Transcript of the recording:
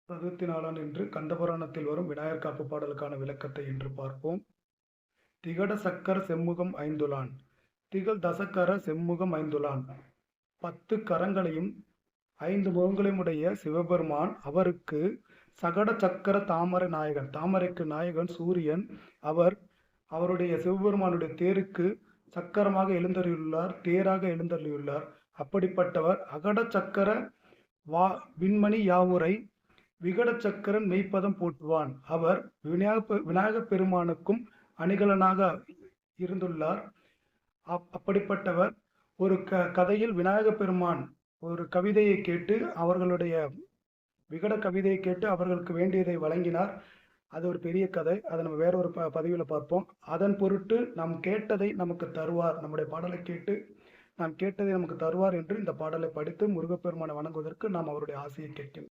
14 இன்று கந்தபுராணத்தில் வரும் விநாயகர் காப்பு பாடலுக்கான விளக்கத்தை இன்று பார்ப்போம். திகட சக்கர செம்முகம் ஐந்துலான். திகழ் தசக்கர செம்முகம் ஐந்துலான். 10 கரங்களையும் 5 முகங்களையும் உடைய சிவபெருமான். அவருக்கு சகட சக்கர தாமரை நாயகன். தாமரைக்கு நாயகன் சூரியன். அவருடைய சிவபெருமானுடைய தேருக்கு சக்கரமாக எழுந்தருளியுள்ளார், தேராக எழுந்தருளியுள்ளார். அப்படிப்பட்டவர் அகட சக்கர விண்மணி யாவுரை விகட சக்கரன் மெய்ப்பதம் போற்றுவான். அவர் விநாயகப் பெருமானுக்கும் அணிகலனாக இருந்துள்ளார். அப்படிப்பட்டவர் ஒரு கதையில் விநாயகப் பெருமான் ஒரு கவிதையை கேட்டு அவர்களுடைய விகட கவிதையை கேட்டு அவர்களுக்கு வேண்டியதை வழங்கினார். அது ஒரு பெரிய கதை. அதை நம்ம வேற ஒரு பதிவில் பார்ப்போம். அதன் பொருட்டு நாம் கேட்டதை நமக்கு தருவார், நம்முடைய பாடலை கேட்டு நாம் கேட்டதை நமக்கு தருவார் என்று இந்த பாடலை படித்து முருகப்பெருமானை வணங்குவதற்கு நாம் அவருடைய ஆசையை கேட்கிறோம்.